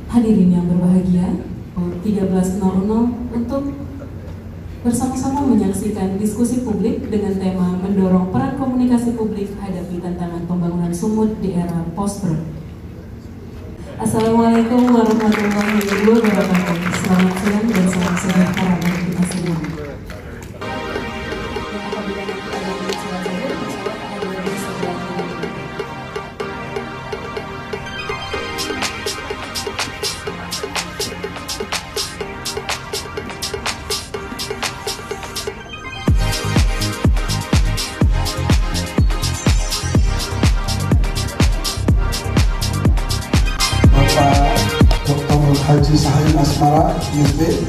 Hadirin yang berbahagia, 13.00 untuk bersama-sama menyaksikan diskusi publik dengan tema mendorong peran komunikasi publik hadapi tantangan pembangunan sumut di era post-Brut. Assalamualaikum warahmatullahi wabarakatuh. Selamat siang dan salam sejahtera bagi kita semua. Haji Sahayan Asmara, ISB,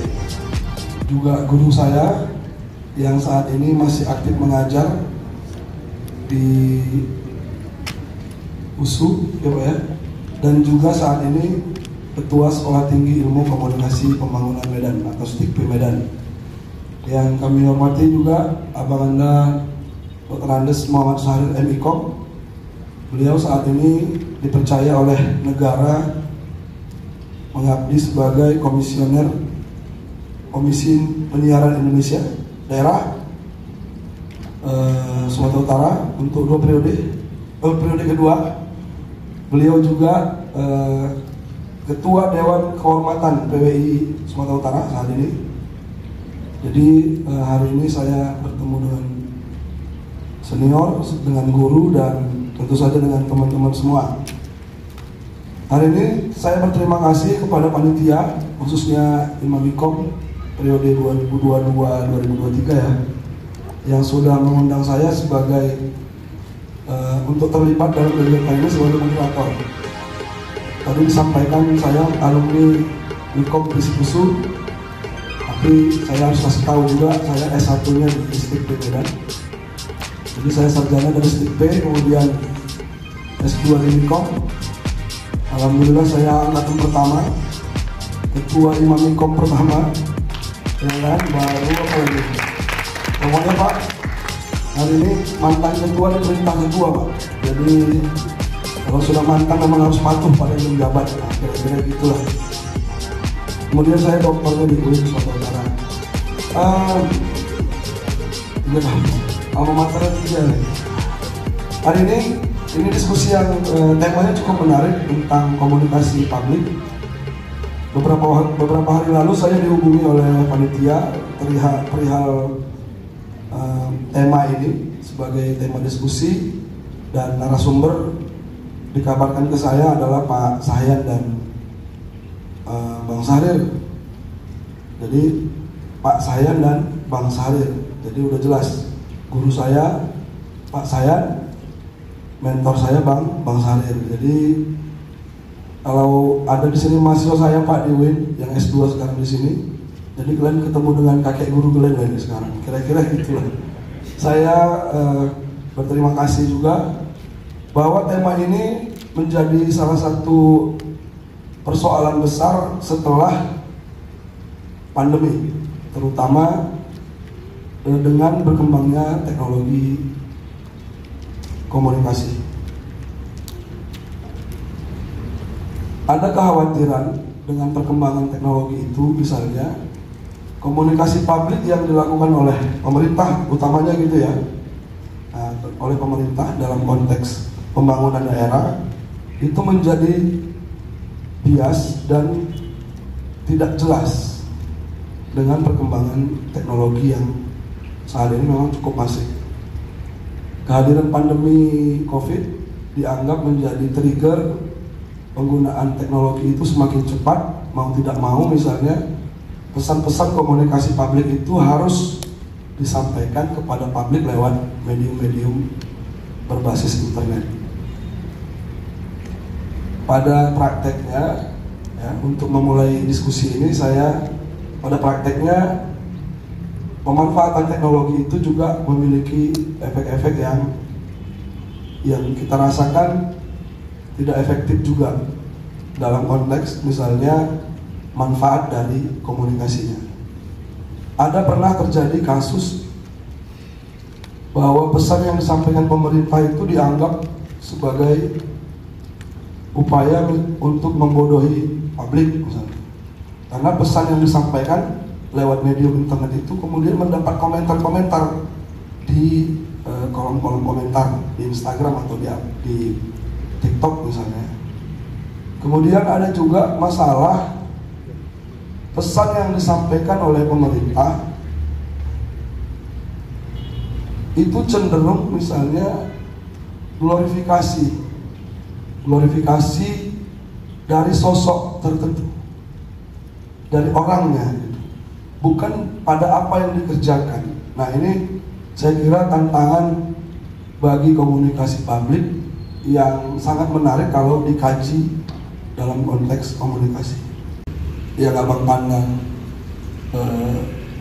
juga guru saya yang saat ini masih aktif mengajar di USU, ya Pak ya, dan juga saat ini Ketua Sekolah Tinggi Ilmu Komunikasi Pembangunan Medan atau STIKP Medan. Yang kami hormati juga Abang Anda Dr. Andes Muhammad Sahrir MIKOM. Beliau saat ini dipercaya oleh negara mengabdi sebagai komisioner Komisi Penyiaran Indonesia daerah Sumatera Utara untuk 2 periode. Periode kedua, beliau juga Ketua Dewan Kehormatan PWI Sumatera Utara saat ini. Jadi hari ini saya bertemu dengan senior, dengan guru, dan tentu saja dengan teman-teman semua. Hari ini saya berterima kasih kepada panitia, khususnya Imam Ikom periode 2022-2023 ya, yang sudah mengundang saya sebagai untuk terlibat dalam kegiatan ini sebagai moderator. Tadi disampaikan saya alumni Ikom Fisikusu, tapi saya harus kasih tahu juga saya S1-nya di STIKP Medan. Jadi saya sarjana dari STIKP, kemudian S2 di Ikom. Alhamdulillah saya angkatan pertama, ketua Imam Ikom pertama, ya kan, baru apa lagi? Pokoknya Pak, hari ini mantan ketua dan perintah ketua Pak. Jadi kalau sudah mantan memang harus patuh pada yang menjabat, nah, kira-kira gitulah. Kemudian saya dokternya di UIN Sumatera Utara. Alma mater 3 nih. Hari ini diskusi yang temanya cukup menarik tentang komunikasi publik. Beberapa hari lalu saya dihubungi oleh panitia perihal tema ini sebagai tema diskusi, dan narasumber dikabarkan ke saya adalah Pak Sahayan dan Bang Sahrir. Jadi Pak Sahayan dan Bang Sahrir. Jadi udah jelas guru saya Pak Sahayan, mentor saya Bang Sahrir. Jadi kalau ada di sini mahasiswa saya Pak di UIN yang S2 sekarang di sini, jadi kalian ketemu dengan kakek guru kalian ini sekarang. Kira-kira gitulah. Saya berterima kasih juga bahwa tema ini menjadi salah satu persoalan besar setelah pandemi, terutama dengan berkembangnya teknologi komunikasi. Ada kekhawatiran dengan perkembangan teknologi itu, misalnya komunikasi publik yang dilakukan oleh pemerintah, utamanya gitu ya, oleh pemerintah dalam konteks pembangunan daerah, itu menjadi bias dan tidak jelas dengan perkembangan teknologi yang saat ini memang cukup masif. Kehadiran pandemi COVID dianggap menjadi trigger penggunaan teknologi itu semakin cepat, mau tidak mau. Misalnya pesan-pesan komunikasi publik itu harus disampaikan kepada publik lewat medium-medium berbasis internet. Pada prakteknya, ya, untuk memulai diskusi ini, pada prakteknya pemanfaatan teknologi itu juga memiliki efek-efek yang kita rasakan tidak efektif juga dalam konteks misalnya manfaat dari komunikasinya. Ada pernah terjadi kasus bahwa pesan yang disampaikan pemerintah itu dianggap sebagai upaya untuk membodohi publik misalnya. Karena pesan yang disampaikan lewat medium internet itu kemudian mendapat komentar-komentar di kolom-kolom komentar di Instagram atau di TikTok misalnya. Kemudian ada juga masalah pesan yang disampaikan oleh pemerintah itu cenderung misalnya glorifikasi dari sosok tertentu, dari orangnya, bukan pada apa yang dikerjakan. Nah, ini saya kira tantangan bagi komunikasi publik yang sangat menarik kalau dikaji dalam konteks komunikasi. Ya, abang pandang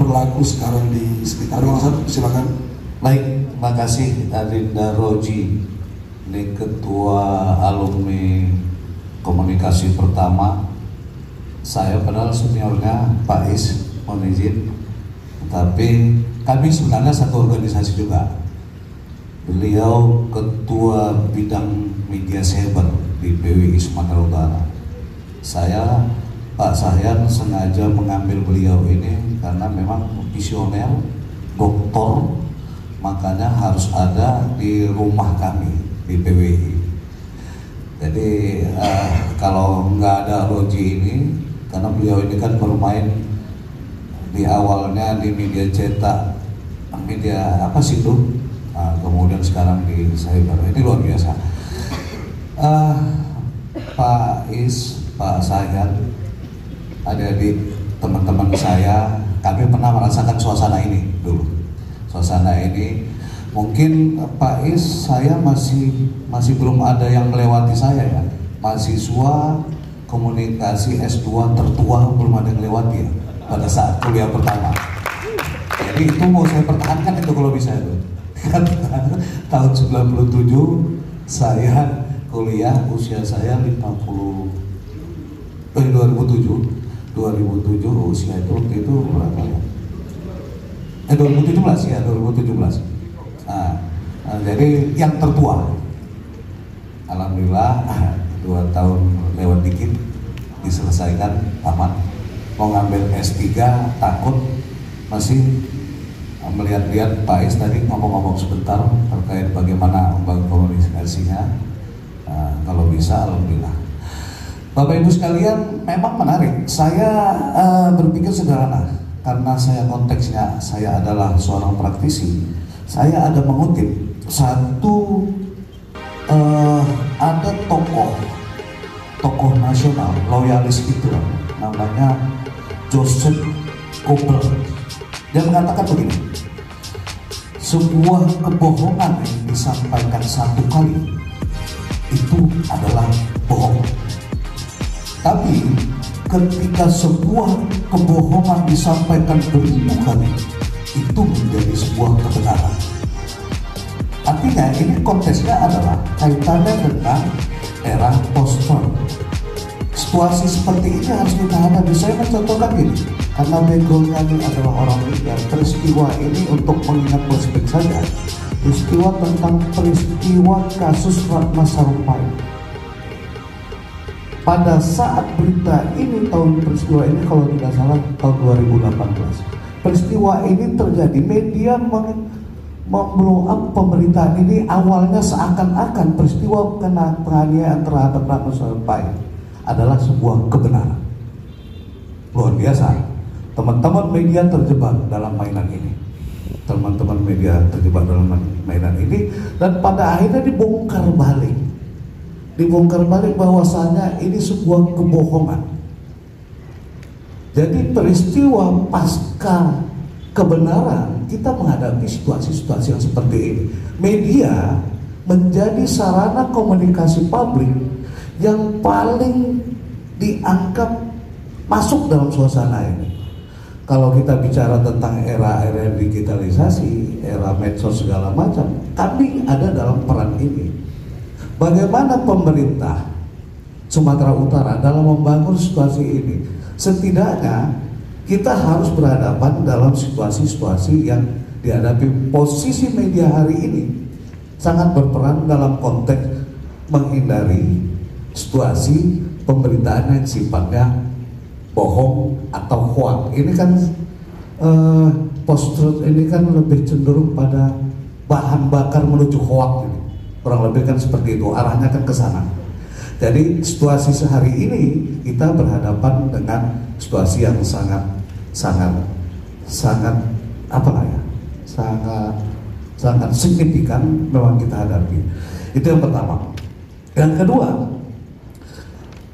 berlaku sekarang di sekitar Bang. Silakan. Baik, terima kasih Adinda Roji, ini Ketua Alumni Komunikasi Pertama. Saya padahal seniornya Pak Is, mohon izin, tapi kami sebenarnya satu organisasi juga. Beliau Ketua Bidang Media Cyber di PWI Sumatera Utara. Saya, Pak Sahyan, sengaja mengambil beliau ini karena memang visioner, doktor, makanya harus ada di rumah kami di PWI. Jadi kalau nggak ada Roji ini, karena beliau ini kan bermain di awalnya di media cetak, media apa sih itu, kemudian sekarang di cyber, ini luar biasa. Pak Is, Pak Sahyan, adik-adik, teman-teman saya, kami pernah merasakan suasana ini dulu. Suasana ini mungkin Pak Is, saya masih belum ada yang melewati saya ya. Mahasiswa komunikasi S2 tertua belum ada yang lewati ya pada saat kuliah pertama. Jadi itu mau saya pertahankan itu kalau bisa itu. Tahun 97 saya kuliah, usia saya 2007 usia itu berapa ya? 2017 ya, 2017. Jadi yang tertua. Alhamdulillah 2 tahun lewat dikit diselesaikan aman. Mau ngambil S3 takut, masih melihat-lihat Pak Is tadi ngomong-ngomong sebentar terkait bagaimana membangun komunikasinya. Kalau bisa, alhamdulillah. Bapak Ibu sekalian, memang menarik. Saya berpikir sederhana karena saya konteksnya saya adalah seorang praktisi. Saya ada mengutip satu ada tokoh nasional loyalis itu namanya Joseph Goebbels. Dia mengatakan begini, sebuah kebohongan yang disampaikan satu kali itu adalah bohong. Tapi ketika sebuah kebohongan disampaikan beribu kali, itu menjadi sebuah kebenaran. Artinya ini konteksnya adalah kaitannya dengan era post-Trump. Situasi seperti ini harus kita hadapi. Saya mencontohkan ini karena backgroundnya ini adalah orang media. Peristiwa ini untuk mengingat flashback saja, peristiwa tentang peristiwa kasus Ratna Sarumpait. Pada saat berita ini, peristiwa ini kalau tidak salah tahun 2018, peristiwa ini terjadi, media memblow up pemberitaan ini. Awalnya seakan-akan peristiwa penganiayaan terhadap Ratna Sarumpait adalah sebuah kebenaran. Luar biasa. Teman-teman media terjebak dalam mainan ini. Teman-teman media terjebak dalam mainan ini, dan pada akhirnya dibongkar balik bahwasanya ini sebuah kebohongan. Jadi peristiwa pasca kebenaran, kita menghadapi situasi-situasi yang seperti ini. Media menjadi sarana komunikasi publik yang paling dianggap masuk dalam suasana ini. Kalau kita bicara tentang era digitalisasi, era medsos segala macam, kami ada dalam peran ini. Bagaimana pemerintah Sumatera Utara dalam membangun situasi ini? Setidaknya kita harus berhadapan dalam situasi-situasi yang dihadapi. Posisi media hari ini sangat berperan dalam konteks menghindari situasi pemberitaan yang sifatnya bohong atau hoax. Ini kan post-truth ini kan lebih cenderung pada bahan bakar menuju hoax ini. Kurang lebih kan seperti itu, arahnya kan ke sana. Jadi situasi sehari ini kita berhadapan dengan situasi yang sangat signifikan memang kita hadapi. Itu yang pertama. Yang kedua,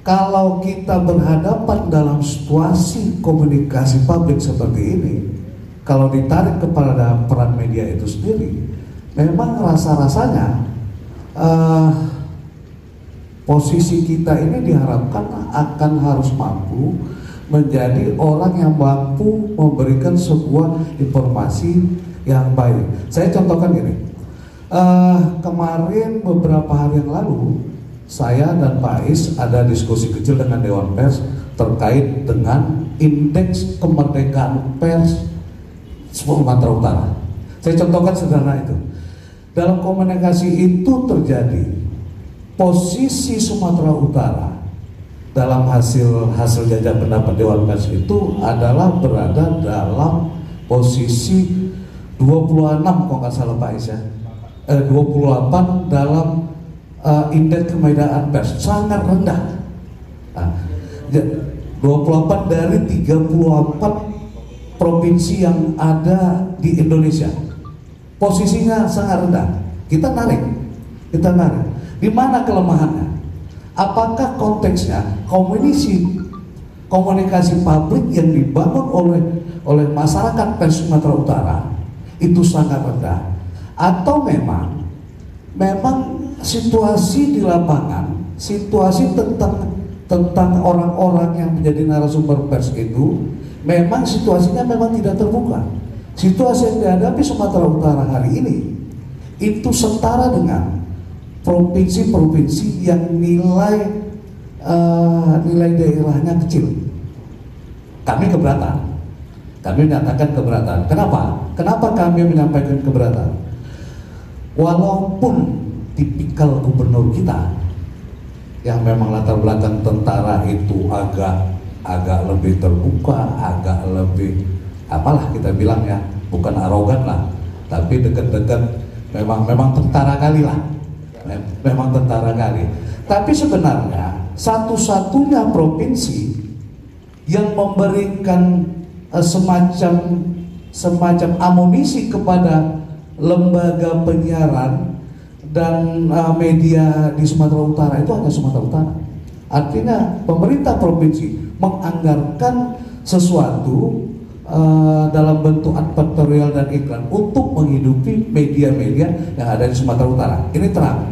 kalau kita berhadapan dalam situasi komunikasi publik seperti ini, kalau ditarik kepada peran media itu sendiri, memang rasa-rasanya posisi kita ini diharapkan akan harus mampu menjadi orang yang mampu memberikan sebuah informasi yang baik. Saya contohkan ini, kemarin beberapa hari yang lalu saya dan Pak Ais ada diskusi kecil dengan Dewan Pers terkait dengan indeks kemerdekaan pers Sumatera Utara. Saya contohkan sederhana itu. Dalam komunikasi itu terjadi posisi Sumatera Utara dalam hasil jajak pendapat Dewan Pers itu adalah berada dalam posisi 26 kalau nggak salah Pak Ais ya, 28 dalam indeks kemerdekaan pers, sangat rendah. 28 dari 34 provinsi yang ada di Indonesia, posisinya sangat rendah. Kita narik. Di mana kelemahannya? Apakah konteksnya komunikasi publik yang dibangun oleh masyarakat pers Sumatera Utara itu sangat rendah, atau memang situasi di lapangan, situasi tentang orang-orang yang menjadi narasumber pers itu memang situasinya memang tidak terbuka. Situasi yang dihadapi Sumatera Utara hari ini itu setara dengan provinsi-provinsi yang nilai daerahnya kecil. Kami keberatan. Kami menyatakan keberatan. Kenapa kami menyampaikan keberatan? Walaupun tipikal gubernur kita yang memang latar belakang tentara itu agak lebih terbuka, agak lebih apalah kita bilang ya, bukan arogan lah, tapi dekat-dekat memang tentara kali lah, memang tentara kali. Tapi sebenarnya satu-satunya provinsi yang memberikan semacam amunisi kepada lembaga penyiaran dan media di Sumatera Utara itu hanya Sumatera Utara. Artinya pemerintah provinsi menganggarkan sesuatu dalam bentuk advertorial dan iklan untuk menghidupi media-media yang ada di Sumatera Utara. Ini terang.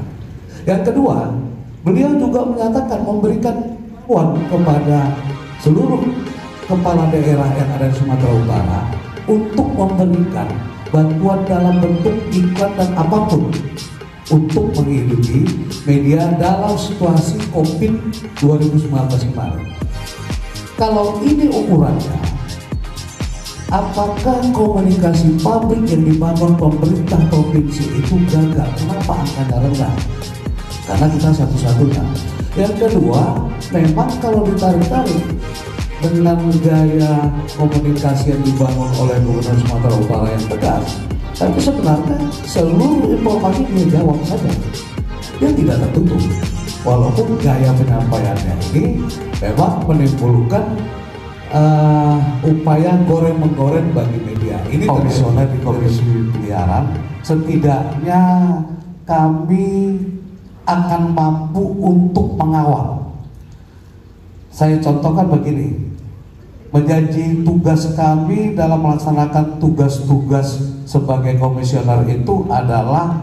Yang kedua, beliau juga menyatakan memberikan uang kepada seluruh kepala daerah yang ada di Sumatera Utara untuk memberikan bantuan dalam bentuk iklan dan apapun untuk menghidupi media dalam situasi COVID 2019 kemarin. Kalau ini ukurannya, apakah komunikasi publik yang dibangun pemerintah provinsi itu gagal? Kenapa angkanya rendah? Karena kita satu-satunya. Yang kedua, memang kalau ditarik-tarik dengan gaya komunikasi yang dibangun oleh Gubernur Sumatera Utara yang tegas, tapi sebenarnya seluruh informasi dia jawab saja, dia tidak tertutup. Walaupun gaya penyampaiannya ini memang menimbulkan upaya goreng-menggoreng bagi media. Ini tradisional di Komisi Penyiaran. Setidaknya kami akan mampu untuk mengawal. Saya contohkan begini, menjadi tugas kami dalam melaksanakan tugas-tugas sebagai komisioner itu adalah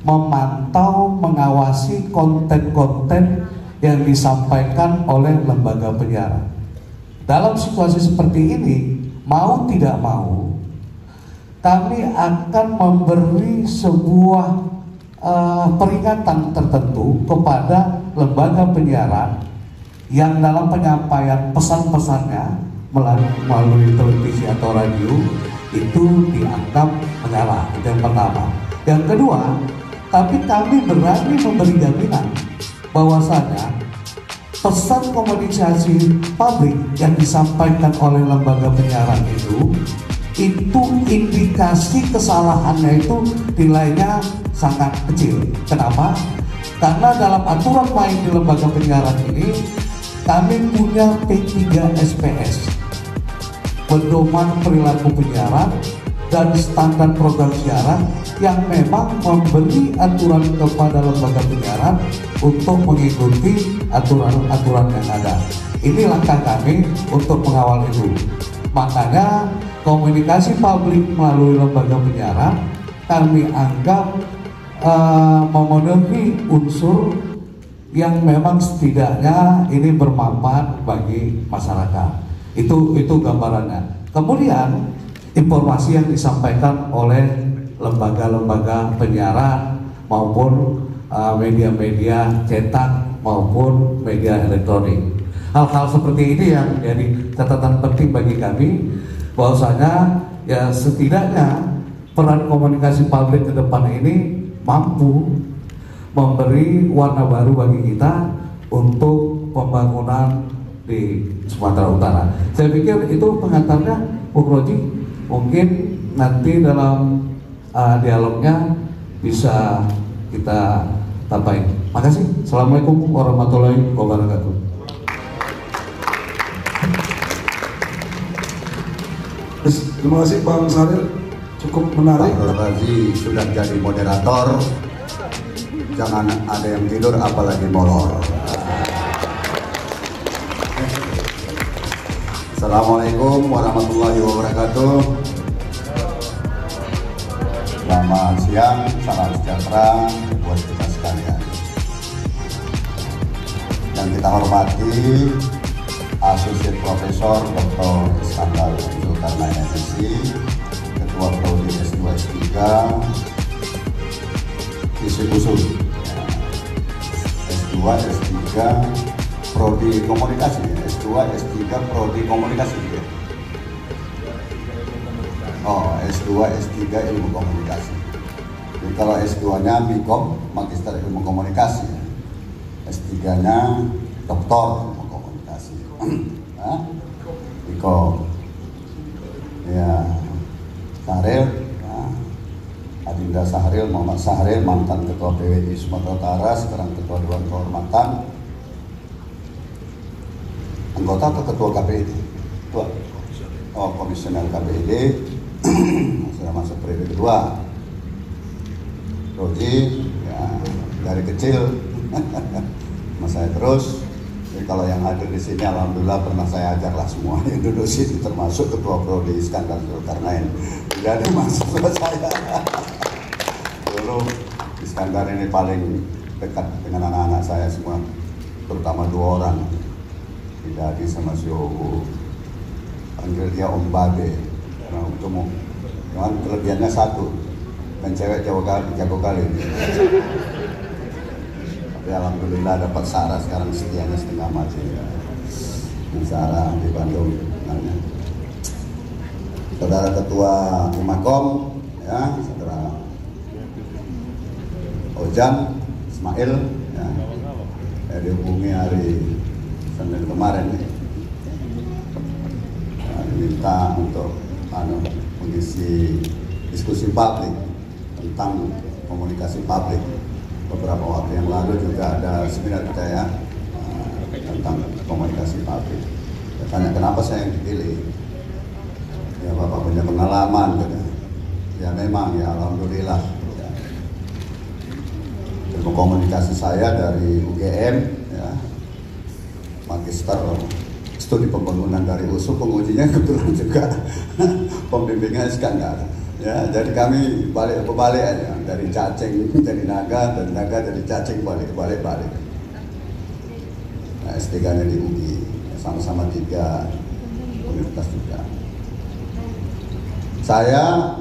memantau, mengawasi konten-konten yang disampaikan oleh lembaga penyiaran. Dalam situasi seperti ini, mau tidak mau, kami akan memberi sebuah peringatan tertentu kepada lembaga penyiaran yang dalam penyampaian pesan-pesannya melalui televisi atau radio itu dianggap menyalah. Itu yang pertama. Yang kedua, tapi kami berani memberi jaminan bahwasanya pesan komunikasi publik yang disampaikan oleh lembaga penyiaran itu indikasi kesalahannya itu nilainya sangat kecil. Kenapa? Karena dalam aturan main di lembaga penyiaran ini kami punya P3 SPS, pedoman perilaku penyiaran dan standar program siaran, yang memang memberi aturan kepada lembaga penyiaran untuk mengikuti aturan-aturan yang ada. Ini langkah kami untuk mengawal itu. Makanya komunikasi publik melalui lembaga penyiaran kami anggap memenuhi unsur yang memang setidaknya ini bermanfaat bagi masyarakat. Itu gambarannya. Kemudian informasi yang disampaikan oleh lembaga-lembaga penyiaran maupun media-media cetak maupun media elektronik. Hal-hal seperti ini yang menjadi catatan penting bagi kami, bahwasanya ya setidaknya peran komunikasi publik ke depan ini mampu memberi warna baru bagi kita untuk pembangunan di Sumatera Utara. Saya pikir itu pengantarnya, Bung Roji. Mungkin nanti dalam dialognya bisa kita tambahin. Makasih. Assalamualaikum warahmatullahi wabarakatuh. Terima kasih Bang Sahril, cukup menarik. Pak Razi sudah jadi moderator, jangan ada yang tidur apalagi molor. Assalamualaikum warahmatullahi wabarakatuh. Selamat siang, salam sejahtera buat kita sekalian. Yang kita hormati Asosiat Profesor Dr. Iskandar Zulkarnain MSc, Ketua Prodi S2 S3 Isi Khusus, S2 S3 Prodi Komunikasi, S2 S3 Prodi Komunikasi. Oh, S2 S3 Ilmu Komunikasi. Jadi kalau S2-nya Bikom, Magister Ilmu Komunikasi, S3-nya Doktor Ilmu Komunikasi. Bikom. Ya, Sahril, Adinda Sahril, Muhammad Sahril, mantan Ketua PWI Sumatera Utara, sekarang Ketua Dewan Kehormatan, anggota atau Ketua KPID? Ketua. Oh, Komisioner KPID, sudah masuk periode kedua. Roji, ya, dari kecil, mas saya terus. Jadi kalau yang hadir di sini, alhamdulillah pernah saya ajar lah semua yang duduk sini, termasuk Ketua Prodi Iskandar Zulkarnain. Tidak ada mahasiswa saya. Dulu Iskandar ini paling dekat dengan anak-anak saya semua, terutama 2 orang. Tidak Adi sama si Obu. Panggil dia Om Babe, karena gemuk. Cuman kelebihannya satu, dan cewek jago kali. Tapi alhamdulillah dapat Sarah sekarang setianya setengah mati. Sarah di Bandung. Saudara Ketua Imakom, ya, Saudara Ojan Ismail, ya, saya dihubungi hari Senin kemarin nih. Diminta untuk mengisi diskusi publik tentang komunikasi publik. Beberapa waktu yang lalu juga ada seminar kita ya tentang komunikasi publik. Saya tanya kenapa saya yang dipilih. Ya Bapak punya pengalaman gitu. Ya memang ya alhamdulillah ya. Ilmu komunikasi saya dari UGM ya, Magister Studi Pembangunan dari USU, pengujinya kebetulan juga pembimbingnya Iskandar. Ya, jadi kami balik aja, dari cacing jadi naga, dan naga jadi cacing, balik. Nah, S3-nya di UI, sama-sama 3 universitas juga. Saya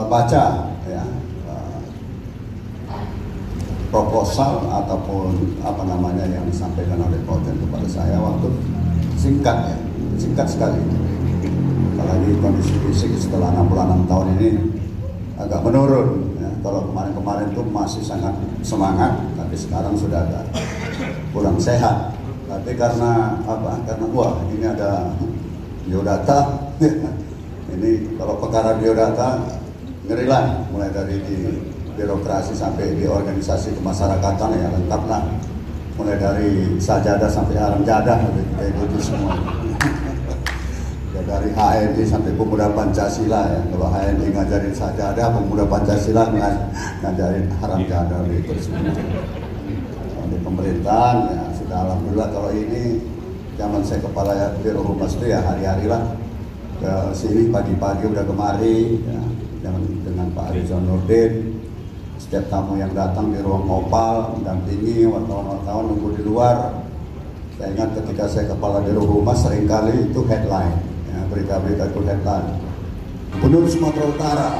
baca ya proposal ataupun apa namanya yang disampaikan oleh Kojen kepada saya waktu singkat sekali. Apalagi kondisi fisik setelah 66 tahun ini agak menurun ya. Kalau kemarin tuh masih sangat semangat, tapi sekarang sudah agak kurang sehat. Tapi karena apa? Karena wah ini ada biodata. Ini kalau perkara biodata ngeri lah, mulai dari di birokrasi sampai di organisasi kemasyarakatan ya lengkap lah. Mulai dari sajadah sampai alam jadah kita ikuti semua. Ya, dari HNI sampai pemuda Pancasila ya. Kalau HNI ngajarin sajadah, pemuda Pancasila ngajarin haram jadah itu semua. Di pemerintahan ya sudah alhamdulillah. Kalau ini zaman saya kepala Biro Humas itu ya hari-hari lah ke sini, pagi-pagi udah kemari ya, dengan Pak Rizal Nurdin. Setiap tamu yang datang di ruang opal mendampingi, wartawan-wartawan nunggu di luar. Saya ingat ketika saya kepala Biro Humas seringkali itu headline ya, berita-berita itu headline. Gubernur Sumatera Utara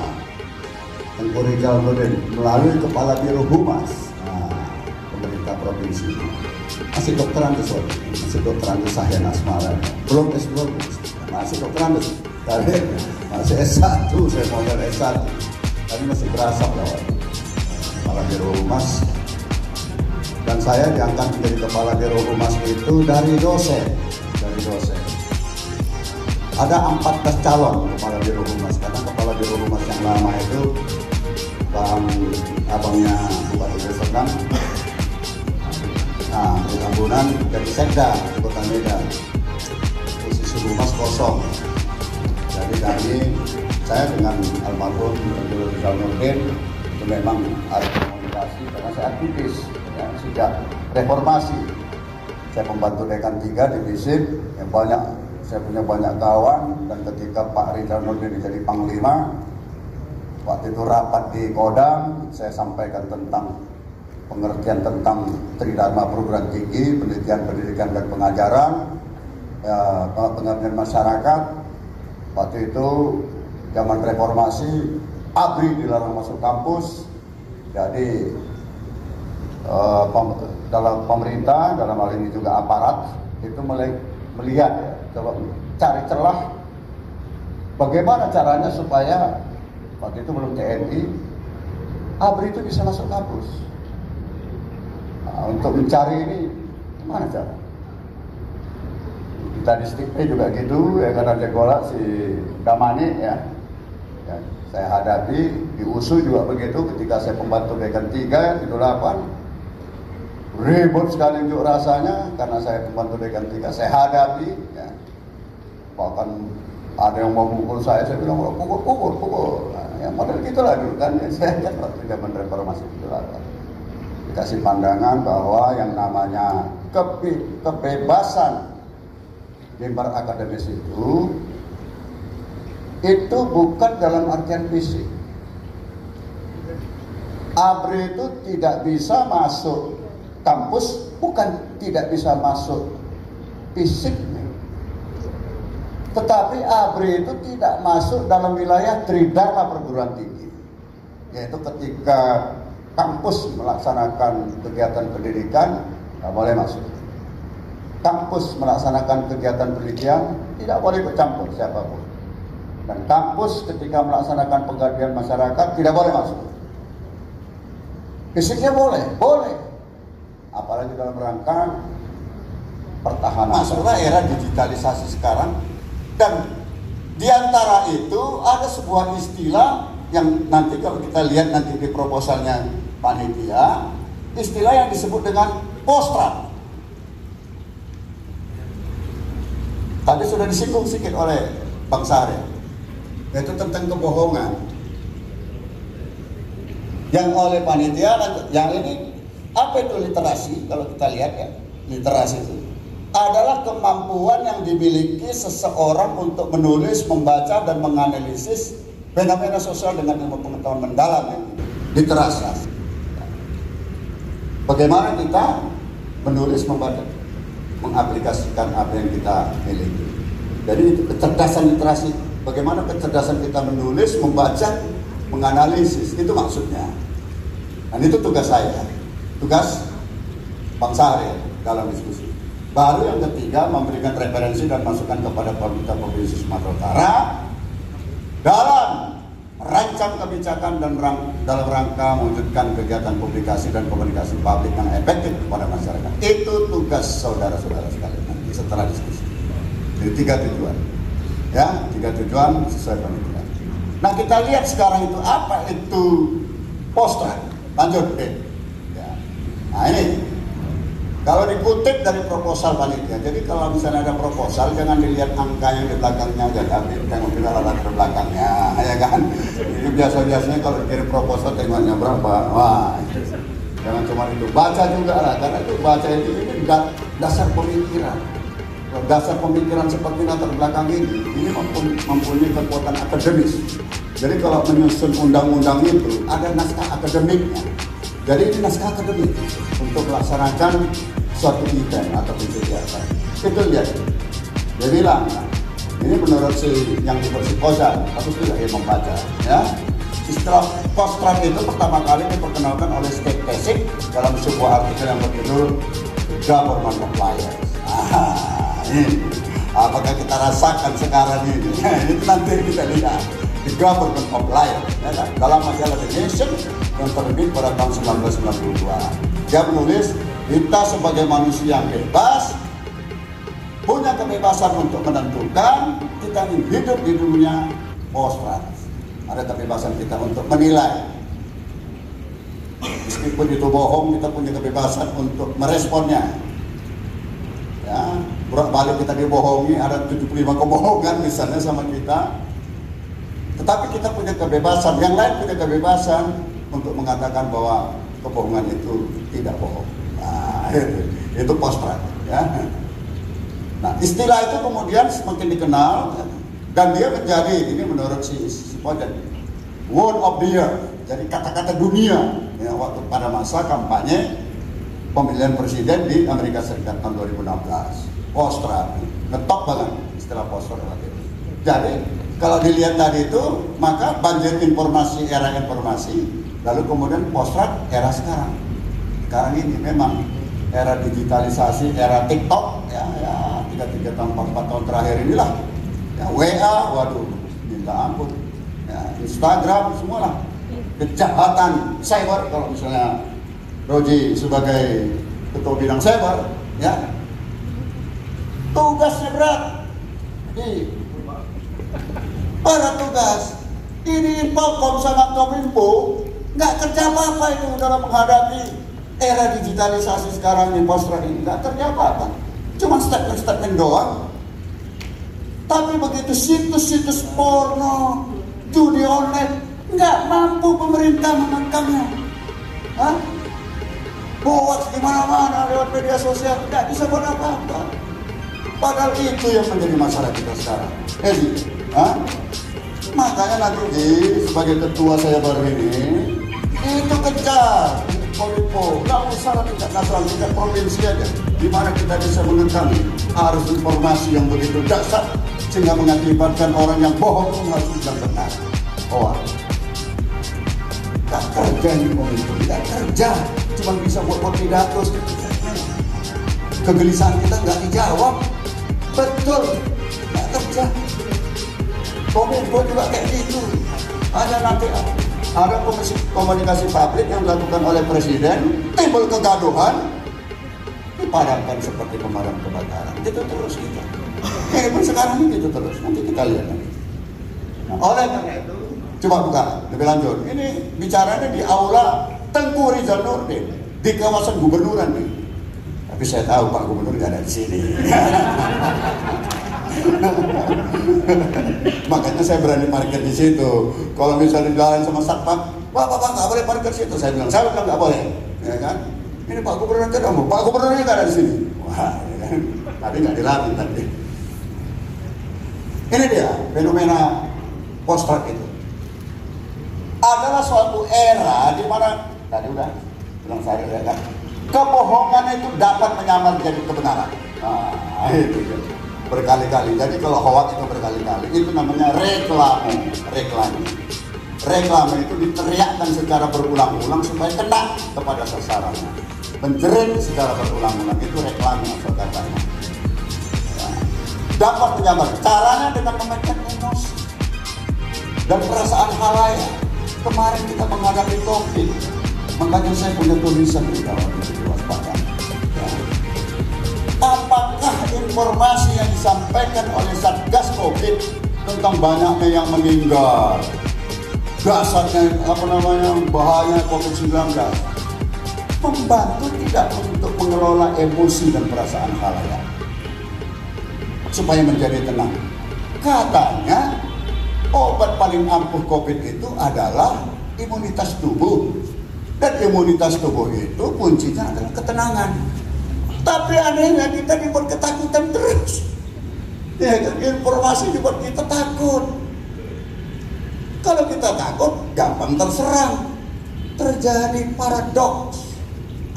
Tengku Rizal Nurdin melalui kepala Biro Humas pemerintah provinsi masih dokteran tuh, masih dokteran tuh Sahyan Asmara, belum S2, masih dokteran tuh, masih S1, saya mau dari S1, tapi masih berasap lawan kepala Biro Humas. Dan saya diangkat menjadi kepala Biro Humas itu dari dosen. Ada 14 calon kepala Biro Humas, karena kepala Biro Humas yang lama itu abangnya Bupati Serdang. Nah, Tambunan dari Sekda, Kota Medan, posisi humas kosong. Jadi dari saya dengan almarhum Rizal Nurdin itu memang ada komunikasi karena saya aktivis ya, sejak reformasi. Saya membantu Dekan 3 di FISIP yang banyak, saya punya banyak kawan, dan ketika Pak Rizal Nurdin jadi Panglima, waktu itu rapat di Kodam, saya sampaikan tentang pengertian tentang Tridharma Perguruan Tinggi, penelitian, pendidikan, dan pengajaran, ya, pengabdian masyarakat. Waktu itu zaman reformasi, ABRI dilarang masuk kampus. Jadi dalam pemerintah, dalam hal ini juga aparat, itu melihat ya, coba cari celah bagaimana caranya supaya waktu itu belum TNI, ABRI itu bisa masuk kampus. Nah, untuk mencari ini gimana cara? Kita di STIP juga gitu ya, karena Dekola si Damani ya, saya hadapi di USU juga begitu. Ketika saya pembantu Dekan 3 di 8 ribut sekali unjuk rasanya karena saya pembantu Dekan 3, saya hadapi ya. Bahkan ada yang mau pukul saya bilang pukul. Nah, yang model gitulah dulu kan ya, saya kan waktu zaman reformasi itu lah. Dikasih pandangan bahwa yang namanya kebebasan lembar akademis itu bukan dalam artian fisik. ABRI itu tidak bisa masuk kampus, bukan tidak bisa masuk fisik, tetapi ABRI itu tidak masuk dalam wilayah Tridharma Perguruan Tinggi, yaitu ketika kampus melaksanakan kegiatan pendidikan tidak boleh masuk. Kampus melaksanakan kegiatan penelitian tidak boleh bercampur siapapun. Dan kampus ketika melaksanakan pengabdian masyarakat tidak boleh masuk. Fisiknya boleh, apalagi dalam rangka pertahanan. Masuklah era digitalisasi sekarang, dan diantara itu ada sebuah istilah yang nanti kalau kita lihat nanti di proposalnya panitia, istilah yang disebut dengan postrat. Tadi sudah disinggung sedikit oleh Bang Sari, yaitu tentang kebohongan yang oleh panitia. Yang ini apa itu literasi? Kalau kita lihat ya, literasi itu adalah kemampuan yang dimiliki seseorang untuk menulis, membaca, dan menganalisis fenomena sosial dengan ilmu pengetahuan mendalam. Literasi. Bagaimana kita menulis, membaca, mengaplikasikan apa yang kita miliki. Jadi itu kecerdasan literasi. Bagaimana kecerdasan kita menulis, membaca, menganalisis. Itu maksudnya. Dan itu tugas saya. Tugas Bang Sari dalam diskusi. Baru yang ketiga, memberikan referensi dan masukan kepada pemerintah Provinsi Sumatera Utara dalam rancangan merancang kebijakan dan dalam rangka mewujudkan kegiatan publikasi dan komunikasi publik yang efektif kepada masyarakat. Itu tugas saudara-saudara sekalian nanti setelah diskusi. Jadi 3 tujuan, ya, 3 tujuan sesuai pemikiran. Nah, kita lihat sekarang itu apa itu poster. Lanjut deh. Ya. Nah, ini kalau dikutip dari proposal panitia, jadi kalau misalnya ada proposal jangan dilihat angkanya di belakangnya aja, tapi tengok juga latar belakangnya, ya kan? Ini biasanya kalau kirim proposal tengoknya berapa, wah, jangan cuma itu, baca juga lah, karena itu baca itu ini dasar pemikiran, dasar pemikiran seperti latar belakang ini mempunyai kekuatan akademis. Jadi kalau menyusun undang-undang itu ada naskah akademiknya. Jadi ini naskah akademik untuk melaksanakan suatu event atau kegiatan. Itu lihat, dia bilang, ini menurut si yang dipersikosan, tapi tidak yang membaca. Ya, istilah postrat itu pertama kali diperkenalkan oleh Steve Pesik dalam sebuah artikel yang berjudul Government of Liars. Ini apakah kita rasakan sekarang ini? Itu nanti kita lihat. The Government of Liars, ya kan? Dalam majalah The Nation yang terbit pada tahun 1992. Dia menulis, kita sebagai manusia yang bebas punya kebebasan untuk menentukan kita ingin hidup di dunia postrat. Ada kebebasan kita untuk menilai. Meskipun itu bohong, kita punya kebebasan untuk meresponnya. Ya, bolak-balik kita dibohongi, ada 75 kebohongan misalnya sama kita. Tetapi kita punya kebebasan, yang lain punya kebebasan untuk mengatakan bahwa kebohongan itu tidak bohong. Nah, itu postrat, ya. Nah, istilah itu kemudian semakin dikenal dan dia menjadi, ini menurut si Poden, word of the year, jadi kata-kata dunia, ya, waktu pada masa kampanye pemilihan presiden di Amerika Serikat tahun 2016. Postrat, ngetop banget istilah postrat waktu itu. Jadi kalau dilihat tadi itu, maka banjir informasi, era informasi, lalu kemudian postrat era sekarang. Sekarang ini memang era digitalisasi, era TikTok, ya 3 tahun, 4 tahun terakhir inilah. Ya, WA, waduh, minta ampun. Ya, Instagram, semualah. Kejahatan cyber, kalau misalnya Roji sebagai ketua bidang cyber, ya, tugasnya berat. Jadi para tugas ini Infocom sama Kominfo nggak kerja apa-apa itu dalam menghadapi era digitalisasi sekarang ini, postrat ini nggak kerja apa-apa, cuma statement doang. Tapi begitu situs-situs porno, judi online, nggak mampu pemerintah menangkapnya. Hoax di mana-mana lewat media sosial, nggak bisa buat apa-apa. Padahal itu yang menjadi masalah kita sekarang. Makanya nanti sebagai ketua saya baru ini itu kejar Kominfo, nggak usah tingkat nasional, tingkat provinsi aja, di mana kita bisa mengetahui arus informasi yang begitu dasar sehingga mengakibatkan orang yang bohong harus bilang benar. Nggak kerja di Kominfo, nggak kerja, cuma bisa buat pidato. Kegelisahan kita nggak dijawab, betul, nggak kerja. Kominfo juga kayak gitu. Ada komisi komunikasi publik yang dilakukan oleh presiden, timbul kegaduhan, dipadamkan seperti pemadam kebakaran. Gitu terus kita. Pun sekarang ini gitu terus. Nanti kita lihat nanti. Nah, oleh karena itu, coba buka lebih lanjut. Ini bicaranya di aula Tengku Rizal Nurdin di kawasan gubernuran nih. Tapi saya tahu Pak Gubernur nggak ada di sini. Makanya saya berani parkir di situ. Kalau misalnya jalan sama satpam, Pak nggak boleh parkir di situ. Saya bilang nggak boleh, ya kan? Ini Pak Gubernur tidak mau. Pak Gubernurnya nggak ada di sini. Wah, ya kan? Tadi nggak dilarang tadi. Ini dia fenomena postrat itu. Adalah suatu era di mana tadi udah bilang saya ya kan, kebohongan itu dapat menyamar jadi kebenaran. Nah, itu dia. Berkali-kali. Jadi kalau hoax itu berkali-kali, itu namanya reklame. Reklame itu diteriakkan secara berulang-ulang supaya kena kepada sasarannya. Menjerit secara berulang-ulang, itu reklame atau katanya. Ya. Dapat menyamar. Caranya dengan memainkan emosi dan perasaan halayak. Kemarin kita menghadapi COVID, makanya saya punya tulisan di dalam itu waspada. Ya. Apakah informasi yang disampaikan oleh Satgas COVID tentang banyaknya yang meninggal, dasarnya bahaya COVID-19, membantu tidak untuk mengelola emosi dan perasaan khalayak supaya menjadi tenang? Katanya obat paling ampuh COVID itu adalah imunitas tubuh, dan imunitas tubuh itu kuncinya adalah ketenangan. Tapi anehnya kita dibuat ketakutan terus. Ya, informasi dibuat kita takut. Kalau kita takut, gampang terserang. Terjadi paradoks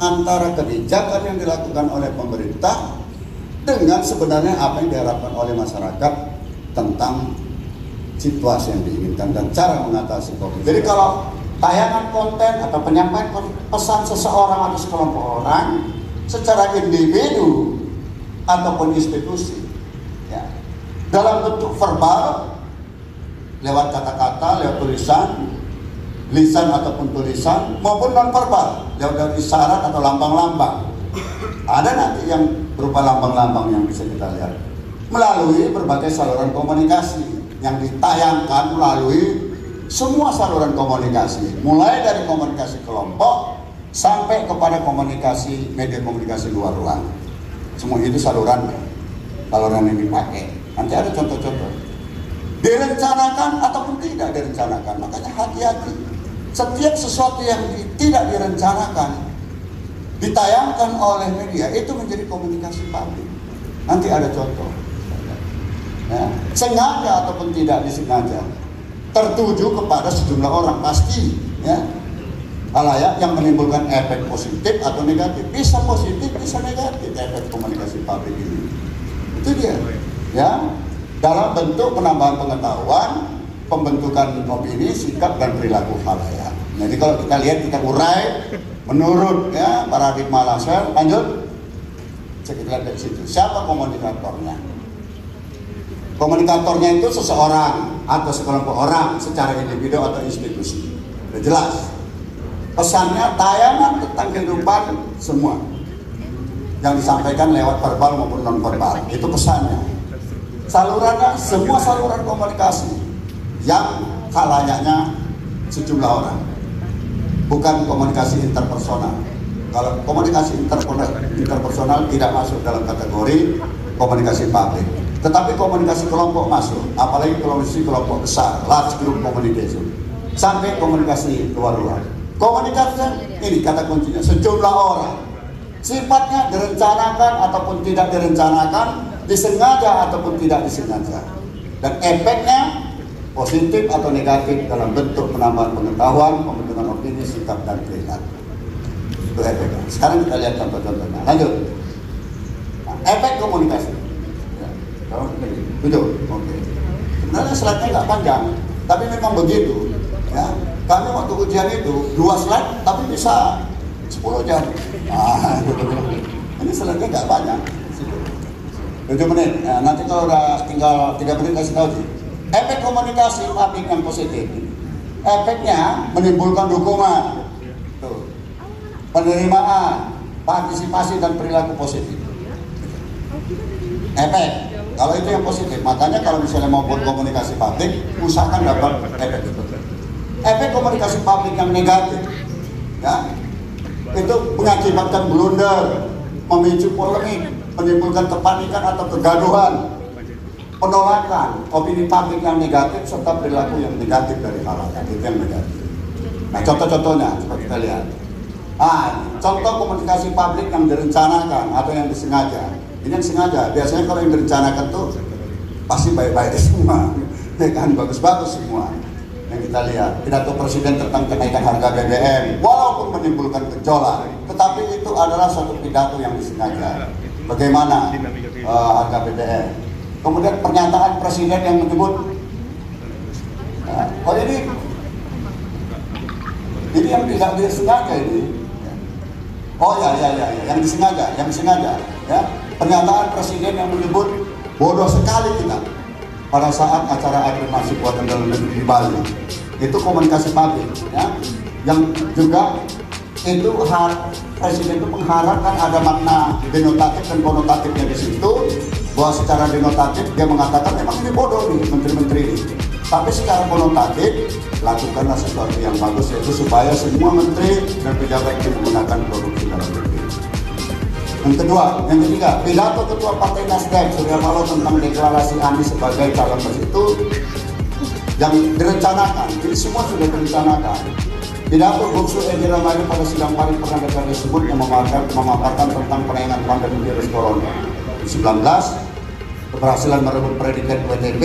antara kebijakan yang dilakukan oleh pemerintah dengan sebenarnya apa yang diharapkan oleh masyarakat tentang situasi yang diinginkan dan cara mengatasi COVID. Jadi kalau tayangan konten atau penyampaian pesan seseorang atau sekelompok orang secara individu ataupun institusi, ya, dalam bentuk verbal, lewat kata-kata, lewat tulisan, lisan ataupun tulisan, maupun non verbal, lewat isyarat atau lambang-lambang. Ada nanti yang berupa lambang-lambang yang bisa kita lihat melalui berbagai saluran komunikasi yang ditayangkan melalui semua saluran komunikasi, mulai dari komunikasi kelompok sampai kepada komunikasi media komunikasi luar ruang. Semua itu saluran yang dipakai. Nanti ada contoh-contoh. Direncanakan ataupun tidak direncanakan, makanya hati-hati. Setiap sesuatu yang tidak direncanakan ditayangkan oleh media itu menjadi komunikasi publik. Nanti ada contoh. Ya, sengaja ataupun tidak disengaja tertuju kepada sejumlah orang pasti, ya, khalayak yang menimbulkan efek positif atau negatif. Bisa positif, bisa negatif efek komunikasi publik ini. Itu dia, ya, dalam bentuk penambahan pengetahuan, pembentukan opini, sikap dan perilaku khalayak. Jadi kalau kita lihat, kita urai menurut, ya, paradigma Laswell. Lanjut, kita lihat dari situ. Siapa komunikatornya? Komunikatornya itu seseorang atau sekelompok orang secara individu atau institusi. Sudah jelas. Pesannya tayangan tentang kehidupan semua yang disampaikan lewat verbal maupun non verbal. Itu pesannya. Salurannya semua saluran komunikasi yang khalayaknya sejumlah orang. Bukan komunikasi interpersonal. Kalau komunikasi interpersonal tidak masuk dalam kategori komunikasi publik. Tetapi komunikasi kelompok masuk, apalagi komunikasi kelompok besar, large group communication, sampai komunikasi luar ruang. Komunikasi ini kata kuncinya, sejumlah orang, sifatnya direncanakan ataupun tidak direncanakan, disengaja ataupun tidak disengaja, dan efeknya positif atau negatif dalam bentuk penambahan pengetahuan, pembentukan opini, sikap dan perilaku. Itu efeknya. Sekarang kita lihat contoh-contohnya. Lanjut. Nah, efek komunikasi. Betul, oke. Sebenarnya slide-nya nggak panjang, tapi memang begitu. Ya, kami waktu ujian itu 2 slide, tapi bisa 10 jam. Nah, ini slide-nya nggak banyak. 7 menit. Nah, nanti kalau udah tinggal 3 menit kasih tahu sih. Efek komunikasi publik yang positif. Efeknya menimbulkan dukungan, tuh, penerimaan, partisipasi dan perilaku positif. Efek. Kalau itu yang positif, makanya kalau misalnya mau buat komunikasi publik, usahakan dapat efek itu. Efek komunikasi publik yang negatif, ya, itu mengakibatkan blunder, memicu polemik, menimbulkan kepanikan atau kegaduhan, penolakan, opini publik yang negatif serta perilaku yang negatif dari khalayak. Itu yang negatif. Nah, contoh-contohnya coba kita lihat. Contoh komunikasi publik yang direncanakan atau yang disengaja. Ini yang sengaja, biasanya kalau yang direncanakan tuh pasti baik-baik semua, ya kan, bagus-bagus semua. Yang kita lihat, pidato presiden tentang kenaikan harga BBM, walaupun menimbulkan gejolak, tetapi itu adalah suatu pidato yang disengaja. Bagaimana harga BBM? Kemudian pernyataan presiden yang menyebut, ini yang tidak disengaja ini. Oh ya, yang disengaja, ya. Pernyataan presiden yang menyebut bodoh sekali kita pada saat acara afirmasi buatan dalam negeri di Bali. Itu komunikasi publik, ya. Yang juga itu presiden itu mengharapkan ada makna denotatif dan konotatifnya di situ, bahwa secara denotatif dia mengatakan memang ini bodoh nih menteri-menteri ini, tapi secara konotatif lakukanlah sesuatu yang bagus, yaitu supaya semua menteri dan pejabat itu menggunakan produksi dalam negeri. Yang ketiga, pidato Ketua Partai Nasdem Surya Paloh tentang deklarasi Anies sebagai calon presiden itu yang direncanakan, ini semua sudah direncanakan. Pidato Bungsu Edi Ramayana pada sidang paripurna DPR tersebut yang memaparkan tentang penanganan pandemi virus corona. 19, keberhasilan merebut predikat WTP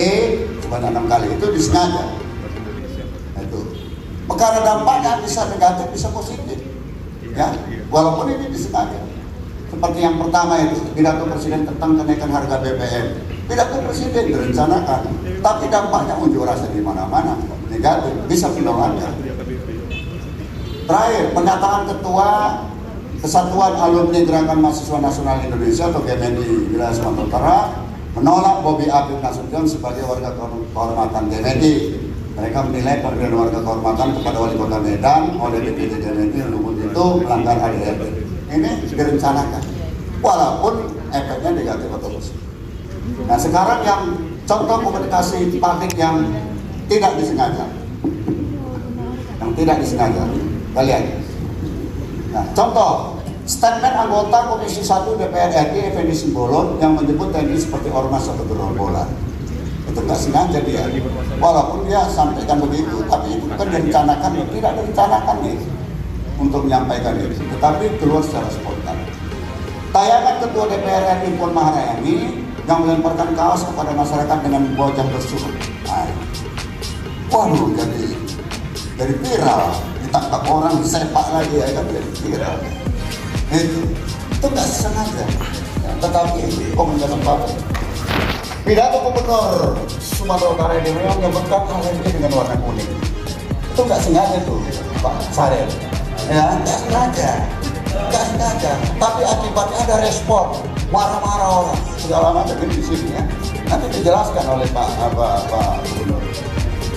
sebanyak 6 kali, itu disengaja. Itu perkara dampaknya bisa negatif, bisa positif, ya, walaupun ini disengaja. Seperti yang pertama itu pidato presiden tentang kenaikan harga BBM. Pidato presiden direncanakan, tapi dampaknya unjuk rasa di mana-mana, negatif, bisa penolakan. Terakhir, pernyataan Ketua Kesatuan Alumni Gerakan Mahasiswa Nasional Indonesia atau GMNI wilayah Sumatera Utara menolak Bobi Afif Nasution sebagai warga kehormatan GMNI. Mereka menilai pemberian warga kehormatan kepada Wali Kota Medan oleh DPD GMNI Luhut itu melanggar ADRT. Ini direncanakan, walaupun efeknya negatif atau positif. Nah, sekarang yang contoh komunikasi publik yang tidak disengaja, kalian. Nah, contoh statement anggota Komisi 1 DPR RI Effendi Simbolon yang menyebut TNI seperti ormas atau gerombolan. Itu nggak sengaja dia, walaupun dia sampaikan begitu, tapi itu kan direncanakan, tidak direncanakan nih untuk menyampaikan itu, tetapi keluar secara spontan. Tayangan Ketua DPR RI Puan Maharani yang melemparkan kaos kepada masyarakat dengan bocah bersuh. Waduh, jadi viral, ditangkap orang, disepak lagi, ya kan, jadi viral. Itu nggak sengaja, ya, tetapi komunikasi publik. Pidato Gubernur Sumatera Utara ini memang menyebutkan HMI dengan warna kuning. Itu nggak sengaja tuh, Pak Sarel. Ya, nggak sengaja. Tapi akibatnya ada respon, marah-marah orang, segala macam di sini ya. Nanti dijelaskan oleh Pak Gubernur.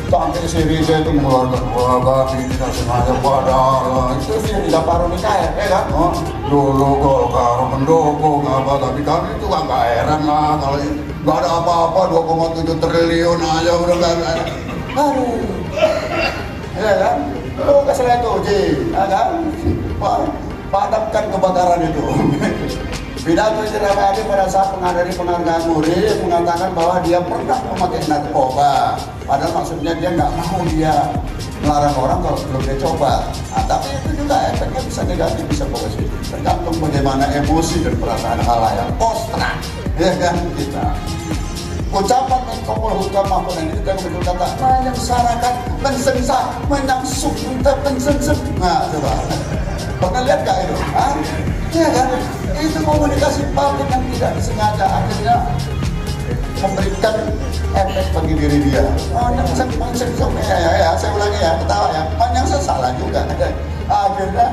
Sampai si Riza itu mengeluarkan tapi tidak sengaja padahal itu sih tidak paruh nikah, ya kan? Oh, dulu Golkar mendukung apa, tapi kami itu nggak heran lah kalau nggak ada apa-apa 2,7 triliun aja udah nggak ada. Aduh, ya kan? Lu kasih lihat tuh, ya kan? Padamkan kebakaran itu. Pidato Edi Ramayana pada saat menghadiri penghargaan murid mengatakan bahwa dia pernah memakai narkoba. Padahal maksudnya dia nggak mau dia melarang orang kalau belum dia coba. Nah, tapi itu juga efeknya bisa negatif, bisa positif. Tergantung bagaimana emosi dan perasaan halayak kostrat, ya kan kita. Ucapan Menko Polhukam Mahfud MD dan berkata menyengsarakan, menyangsuk, mensengseng. Nah, coba. Pernah lihat nggak itu? Iya kan? Itu komunikasi publik yang tidak disengaja akhirnya memberikan efek bagi diri dia. Menyengseng, ya, saya ulangi ya, ketawa ya. Menyengseng salah juga. Akhirnya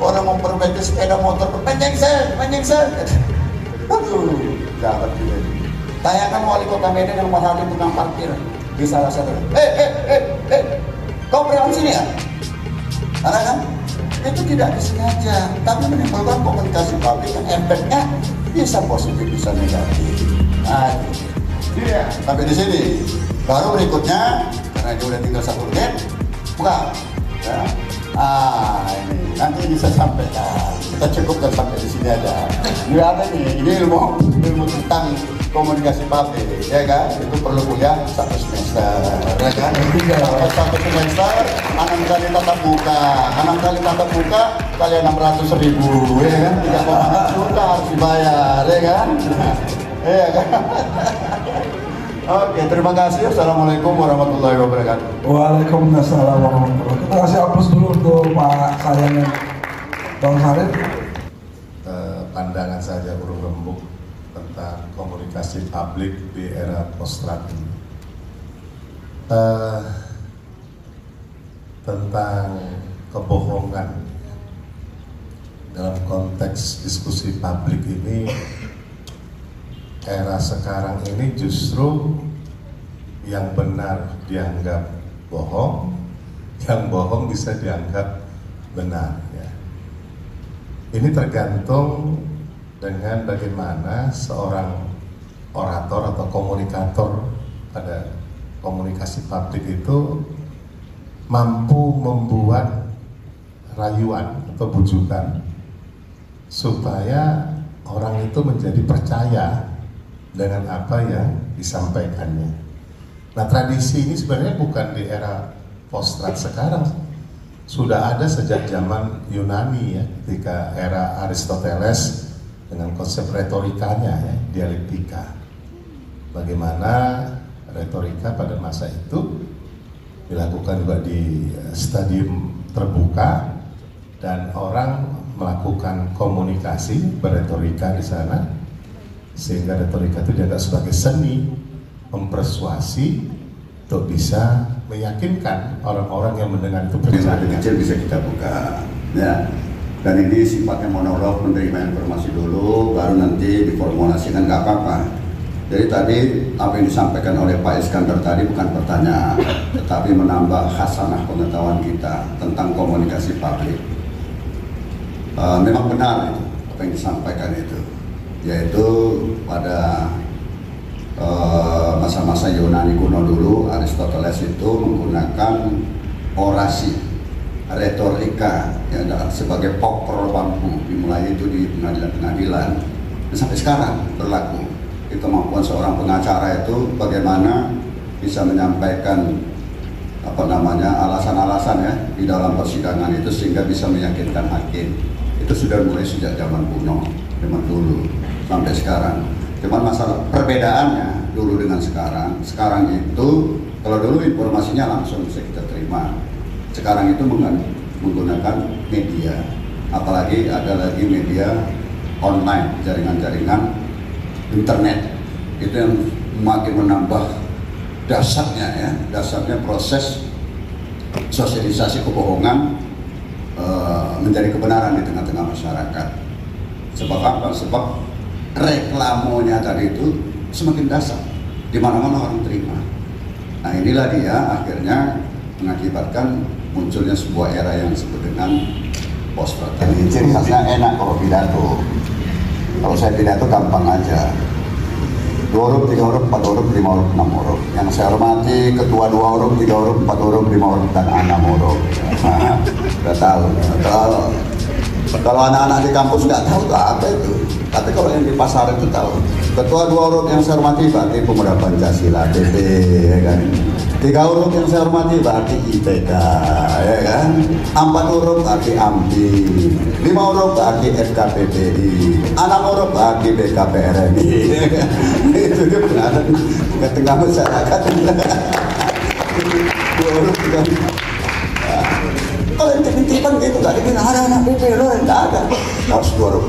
orang memperbaiki sepeda motor, menyengseng. Aduh, jahat juga. Tayangan Wali Kota Medan yang menghalangi tukang parkir di salah satu. Kau berangkat sini ya? Karena kan itu tidak disengaja, tapi menimbulkan komunikasi publik yang efeknya bisa positif, bisa negatif. Nah, iya. Sampai di sini. Baru berikutnya, karena dia udah tinggal 1 menit, buka. Ya. Ini nanti bisa sampaikan. Kita cukupkan sampai di sini aja. Ini ada nih, ini ilmu tentang komunikasi publik, ya kan? Itu perlu kuliah 1 semester, ya kan? Sampai 1 semester, 6 kali tatap muka, kali 600.000, ya kan? 3,6 juta harus dibayar, ya kan? Iya kan? Oke, terima kasih. Assalamualaikum warahmatullahi wabarakatuh. Waalaikumsalam warahmatullahi wabarakatuh. Kita kasih aplaus dulu untuk Pak Sayangan Bang Sarif. Pandangan saja burung rembuk tentang komunikasi publik di era post-truck ini. Tentang kebohongan dalam konteks diskusi publik ini, era sekarang ini justru yang benar dianggap bohong, yang bohong bisa dianggap benar. Ya. Ini tergantung dengan bagaimana seorang orator atau komunikator pada komunikasi publik itu mampu membuat rayuan atau bujukan supaya orang itu menjadi percaya dengan apa yang disampaikannya. Nah, tradisi ini sebenarnya bukan di era postrat sekarang, sudah ada sejak zaman Yunani ya, ketika era Aristoteles dengan konsep retorikanya ya, dialektika. Bagaimana retorika pada masa itu dilakukan juga di stadium terbuka dan orang melakukan komunikasi berretorika di sana, sehingga retorika itu dianggap sebagai seni mempersuasi untuk bisa meyakinkan orang-orang yang mendengar itu percaya. Lebih kecil bisa kita buka, ya. Dan ini sifatnya monolog, menerima informasi dulu, baru nanti diformulasikan, nggak apa-apa. Jadi tadi apa yang disampaikan oleh Pak Iskandar tadi bukan pertanyaan, tetapi menambah khasanah pengetahuan kita tentang komunikasi publik. Memang benar itu, apa yang disampaikan itu, yaitu pada masa-masa Yunani kuno dulu, Aristoteles itu menggunakan orasi, retorika yang sebagai pokok bambu, dimulai itu di pengadilan-pengadilan dan sampai sekarang berlaku. Kemampuan seorang pengacara itu bagaimana bisa menyampaikan alasan-alasan ya di dalam persidangan itu sehingga bisa meyakinkan hakim. Itu sudah mulai sejak zaman kuno, zaman dulu sampai sekarang. Cuman masalah perbedaannya dulu dengan sekarang. Sekarang itu kalau dulu informasinya langsung bisa kita terima. Sekarang itu menggunakan media, apalagi ada lagi media online, jaringan-jaringan internet. Itu yang makin menambah dasarnya proses sosialisasi kebohongan menjadi kebenaran di tengah-tengah masyarakat. Sebab apa? Sebab reklamonya tadi itu semakin dasar, di mana-mana orang terima. Nah, inilah dia akhirnya mengakibatkan munculnya sebuah era yang disebut dengan post-truth. Jadi ciri khasnya enak kalau pidato. Kalau saya pidato gampang aja. 2 huruf, 3 huruf, 4 huruf, 5 huruf, 6 huruf. Yang saya hormati ketua 2 huruf, 3 huruf, 4 huruf, 5 huruf, dan 6 huruf. Nah, udah tahu. Kalau anak-anak di kampus nggak tahu apa itu. Tapi kalau yang di pasar itu tahu. Ketua 2 huruf yang saya hormati berarti Pemuda Pancasila, PP, ya kan. 3 huruf yang saya hormati berarti IPK, ya kan. 4 huruf berarti AMPI, 5 huruf berarti FKPPI, 6 huruf berarti BKPRMI, ya kan. Itu dia benar ke tengah masyarakat. 2 huruf juga. Kalau intip-intipan gitu gak dibilang ada anak BP lo, enggak ada. Harus dorong,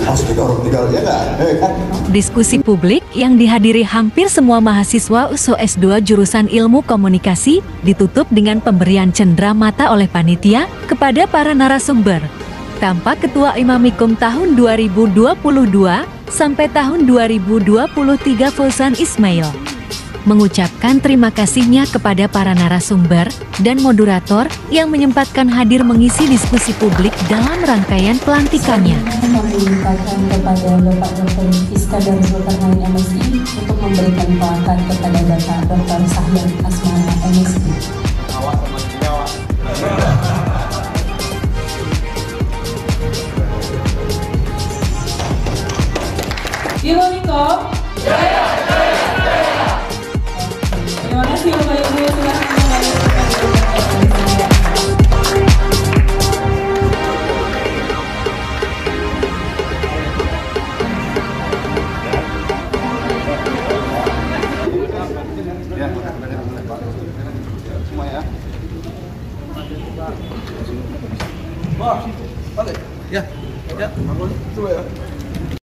pasti dorong, ya kan? Diskusi publik yang dihadiri hampir semua mahasiswa USO S2 jurusan Ilmu Komunikasi ditutup dengan pemberian cendera mata oleh panitia kepada para narasumber. Tampak Ketua Imamikum tahun 2022 sampai tahun 2023 Fauzan Ismail mengucapkan terima kasihnya kepada para narasumber dan moderator yang menyempatkan hadir mengisi diskusi publik dalam rangkaian pelantikannya. Kami mintakan kepada Bapak Dr. Iskandar Zulkarnain MSI untuk memberikan pangkat kepada Bapak Dr. Sahyan Asmara MSI. Ilonikom. Terima kasih Bapak Ibu, silakan kembali. Semua ya. Ya. Coba ya.